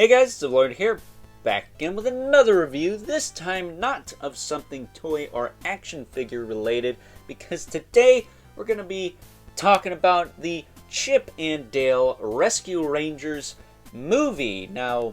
Hey guys, it's the Lord here, back again with another review, this time not of something toy or action figure related, because today we're going to be talking about the Chip and Dale Rescue Rangers movie. Now,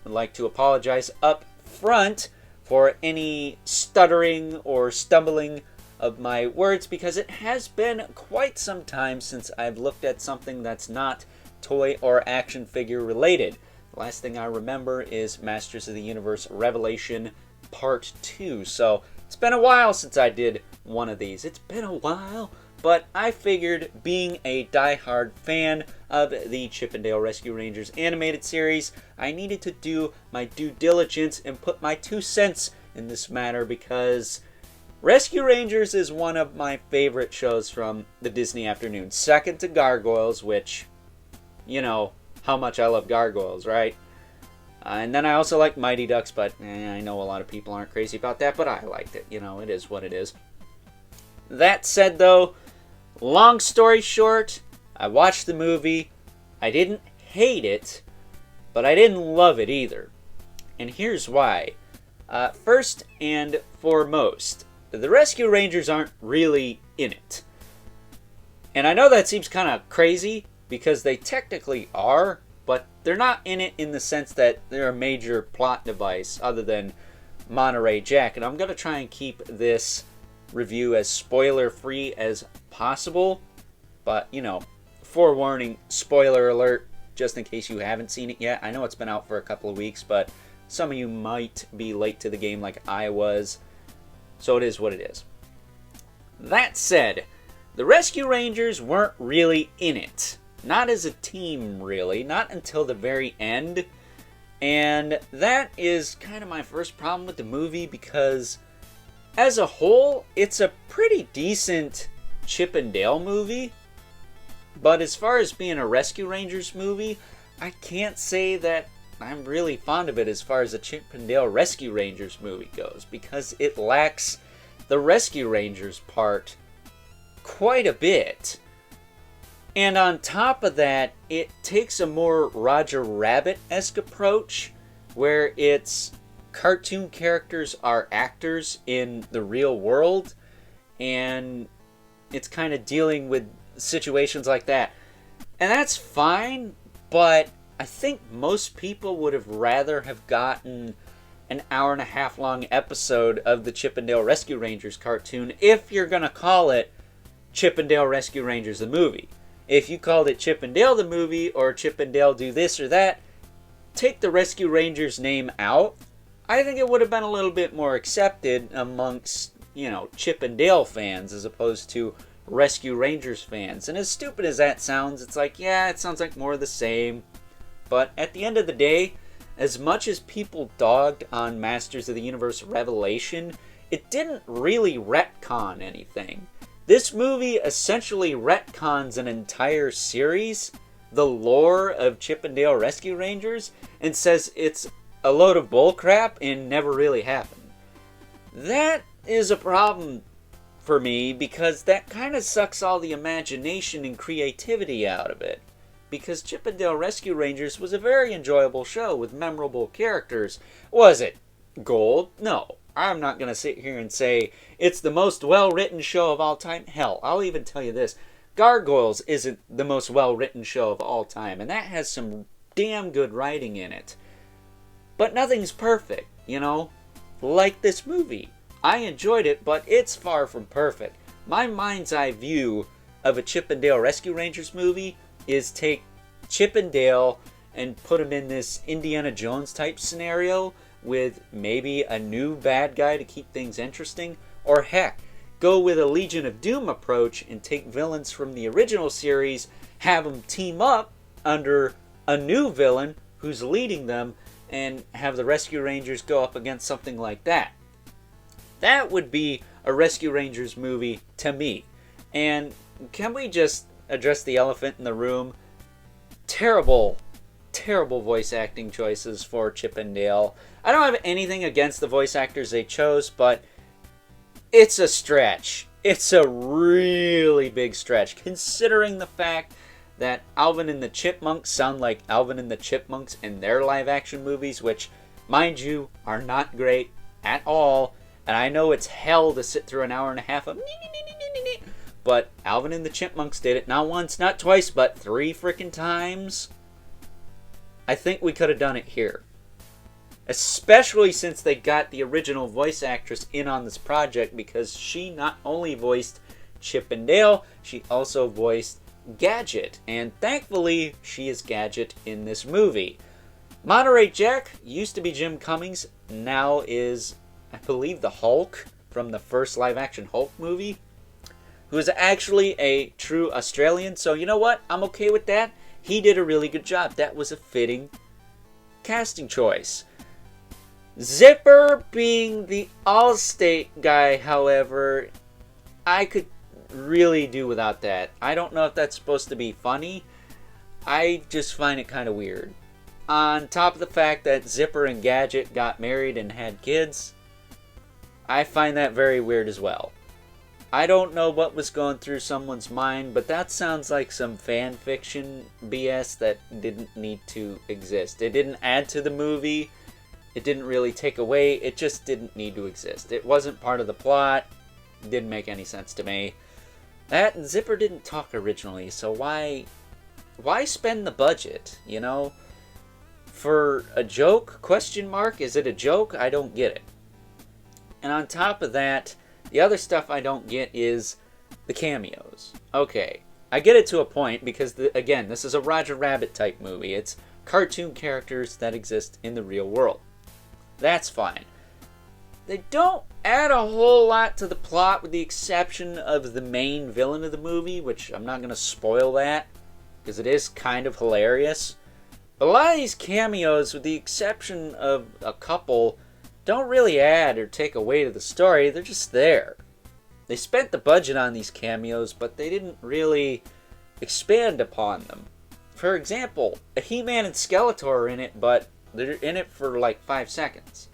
I'd like to apologize up front for any stuttering or stumbling of my words, because it has been quite some time since I've looked at something that's not toy or action figure related. The last thing I remember is Masters of the Universe Revelation Part 2. So it's been a while since I did one of these. It's been a while, but I figured, being a die-hard fan of the Chip and Dale Rescue Rangers animated series, I needed to do my due diligence and put my 2 cents in this matter, because Rescue Rangers is one of my favorite shows from the Disney afternoon. Second to Gargoyles, which, you know how much I love Gargoyles, right? And then I also like Mighty Ducks, but I know a lot of people aren't crazy about that, but I liked it. You know, it is what it is. That said, though, long story short, I watched the movie. I didn't hate it, but I didn't love it either. And here's why. First and foremost, the Rescue Rangers aren't really in it. And I know that seems kind of crazy, because they technically are, but they're not in it in the sense that they're a major plot device other than Monterey Jack. And I'm going to try and keep this review as spoiler-free as possible. But, you know, forewarning, spoiler alert, just in case you haven't seen it yet. I know it's been out for a couple of weeks, but some of you might be late to the game like I was. So it is what it is. That said, the Rescue Rangers weren't really in it. Not as a team, really. Not until the very end. And that is kind of my first problem with the movie, because as a whole, it's a pretty decent Chip and Dale movie. But as far as being a Rescue Rangers movie, I can't say that I'm really fond of it as far as the Chip and Dale Rescue Rangers movie goes, because it lacks the Rescue Rangers part quite a bit. And on top of that, it takes a more Roger Rabbit-esque approach, where its cartoon characters are actors in the real world, and it's kind of dealing with situations like that. And that's fine, but I think most people would have rather have gotten an hour-and-a-half long episode of the Chip and Dale Rescue Rangers cartoon, if you're going to call it Chip and Dale Rescue Rangers the movie. If you called it Chip and Dale the movie, or Chip and Dale do this or that, take the Rescue Rangers name out, I think it would have been a little bit more accepted amongst, you know, Chip and Dale fans as opposed to Rescue Rangers fans. And as stupid as that sounds, it's like, yeah, it sounds like more of the same. But at the end of the day, as much as people dogged on Masters of the Universe Revelation, it didn't really retcon anything. This movie essentially retcons an entire series, the lore of Chip and Dale Rescue Rangers, and says it's a load of bullcrap and never really happened. That is a problem for me, because that kind of sucks all the imagination and creativity out of it. Because Chip and Dale Rescue Rangers was a very enjoyable show with memorable characters. Was it gold? No. I'm not going to sit here and say it's the most well-written show of all time. Hell, I'll even tell you this. Gargoyles isn't the most well-written show of all time, and that has some damn good writing in it. But nothing's perfect, you know? Like this movie. I enjoyed it, but it's far from perfect. My mind's eye view of a Chip and Dale Rescue Rangers movie is take Chip and Dale and put them in this Indiana Jones type scenario, with maybe a new bad guy to keep things interesting, or heck, go with a Legion of Doom approach and take villains from the original series, have them team up under a new villain who's leading them, and have the Rescue Rangers go up against something like that. That would be a Rescue Rangers movie to me. And can we just address the elephant in the room? Terrible voice acting choices for Chip and Dale. I don't have anything against the voice actors they chose, but it's a stretch. It's a really big stretch, considering the fact that Alvin and the Chipmunks sound like Alvin and the Chipmunks in their live-action movies, which, mind you, are not great at all. And I know it's hell to sit through an hour and a half of but Alvin and the Chipmunks did it not once, not twice, but 3 freaking times. I think we could have done it here. Especially since they got the original voice actress in on this project, because she not only voiced Chip and Dale, she also voiced Gadget. And thankfully, she is Gadget in this movie. Monterey Jack used to be Jim Cummings, now is, I believe, the Hulk from the first live-action Hulk movie, who is actually a true Australian. So you know what? I'm okay with that. He did a really good job. That was a fitting casting choice. Zipper being the Allstate guy, however, I could really do without that. I don't know if that's supposed to be funny. I just find it kind of weird. On top of the fact that Zipper and Gadget got married and had kids, I find that very weird as well. I don't know what was going through someone's mind, but that sounds like some fan fiction BS that didn't need to exist. It didn't add to the movie. It didn't really take away. It just didn't need to exist. It wasn't part of the plot. It didn't make any sense to me. That and Zipper didn't talk originally, so why spend the budget, you know? For a joke? Question mark? Is it a joke? I don't get it. And on top of that, the other stuff I don't get is the cameos. Okay, I get it to a point because, again, this is a Roger Rabbit type movie. It's cartoon characters that exist in the real world. That's fine. They don't add a whole lot to the plot with the exception of the main villain of the movie, which I'm not going to spoil that because it is kind of hilarious. But a lot of these cameos, with the exception of a couple, don't really add or take away to the story. They're just there. They spent the budget on these cameos, but they didn't really expand upon them. For example, a He-Man and Skeletor are in it, but they're in it for like 5 seconds.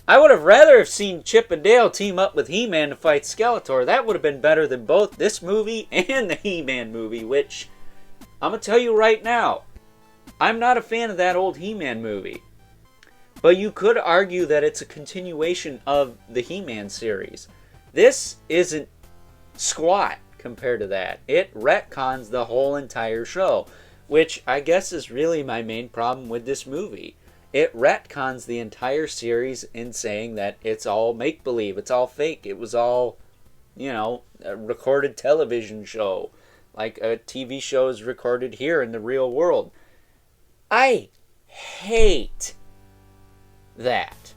I would have rather have seen Chip and Dale team up with He-Man to fight Skeletor. That would have been better than both this movie and the He-Man movie, which I'm going to tell you right now, I'm not a fan of that old He-Man movie. But you could argue that it's a continuation of the He-Man series. This isn't squat compared to that. It retcons the whole entire show, which I guess is really my main problem with this movie. It retcons the entire series in saying that it's all make-believe, it's all fake, it was all, you know, a recorded television show, like a TV show is recorded here in the real world. I hate that.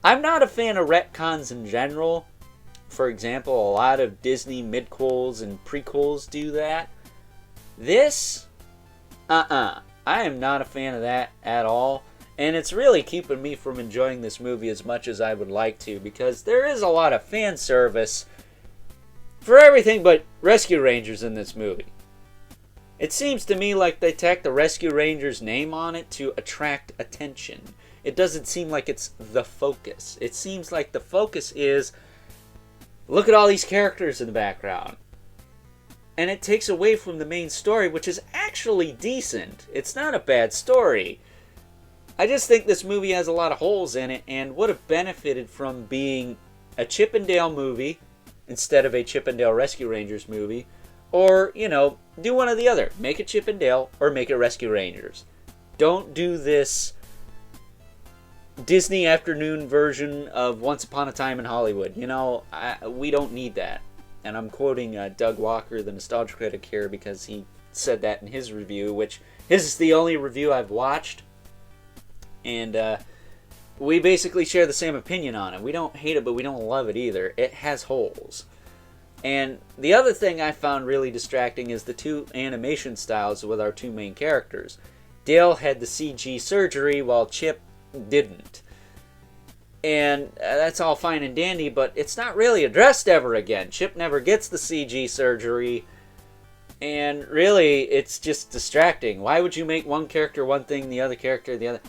I'm not a fan of retcons in general. For example, a lot of Disney midquels and prequels do that. This, I am not a fan of that at all. And it's really keeping me from enjoying this movie as much as I would like to, because there is a lot of fan service for everything but Rescue Rangers in this movie. It seems to me like they tacked the Rescue Rangers name on it to attract attention. It doesn't seem like it's the focus. It seems like the focus is, look at all these characters in the background. And it takes away from the main story, which is actually decent. It's not a bad story. I just think this movie has a lot of holes in it and would have benefited from being a Chip and Dale movie instead of a Chip and Dale Rescue Rangers movie. Or, you know, do one or the other. Make it Chip and Dale or make it Rescue Rangers. Don't do this Disney afternoon version of Once Upon a Time in Hollywood. You know, we don't need that. And I'm quoting Doug Walker, the Nostalgia Critic here, because he said that in his review, which his is the only review I've watched. And we basically share the same opinion on it. We don't hate it, but we don't love it either. It has holes. And the other thing I found really distracting is the two animation styles with our two main characters. Dale had the CG surgery while Chip didn't. And that's all fine and dandy, but it's not really addressed ever again. Chip never gets the CG surgery, and really, it's just distracting. Why would you make one character one thing, the other character the other?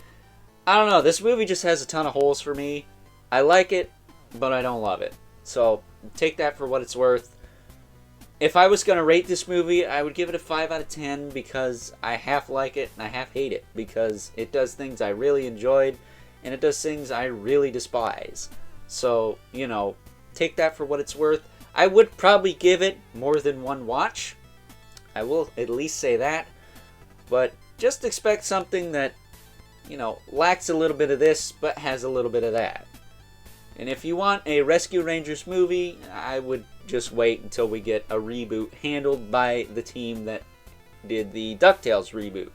I don't know. This movie just has a ton of holes for me. I like it, but I don't love it. So take that for what it's worth. if I was going to rate this movie, I would give it a 5 out of 10 because I half like it and I half hate it because it does things I really enjoyed and it does things I really despise. So, you know, take that for what it's worth. I would probably give it more than one watch. I will at least say that. But just expect something that, you know, lacks a little bit of this but has a little bit of that. And if you want a Rescue Rangers movie, I would just wait until we get a reboot handled by the team that did the DuckTales reboot.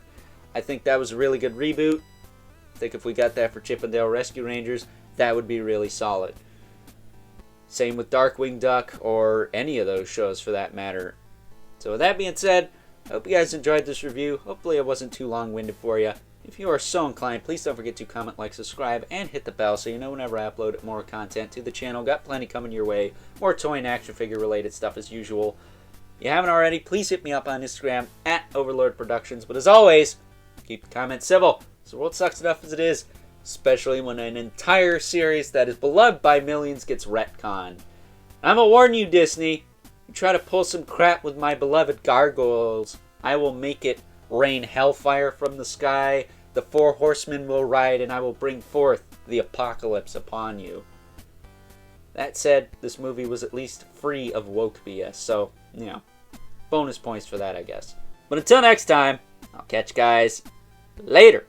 I think that was a really good reboot. I think if we got that for Chip 'n Dale Rescue Rangers, that would be really solid. Same with Darkwing Duck or any of those shows for that matter. So with that being said, I hope you guys enjoyed this review. Hopefully it wasn't too long-winded for you. If you are so inclined, please don't forget to comment, like, subscribe, and hit the bell so you know whenever I upload more content to the channel. Got plenty coming your way. More toy and action figure related stuff as usual. If you haven't already, please hit me up on Instagram at Overlord Productions. But as always, keep the comments civil. The world sucks enough as it is, especially when an entire series that is beloved by millions gets retconned. I'm gonna warn you, Disney. You try to pull some crap with my beloved gargoyles, I will make it rain hellfire from the sky, the 4 horsemen will ride, and I will bring forth the apocalypse upon you. That said, this movie was at least free of woke BS, so, you know, bonus points for that, I guess. But until next time, I'll catch you guys later.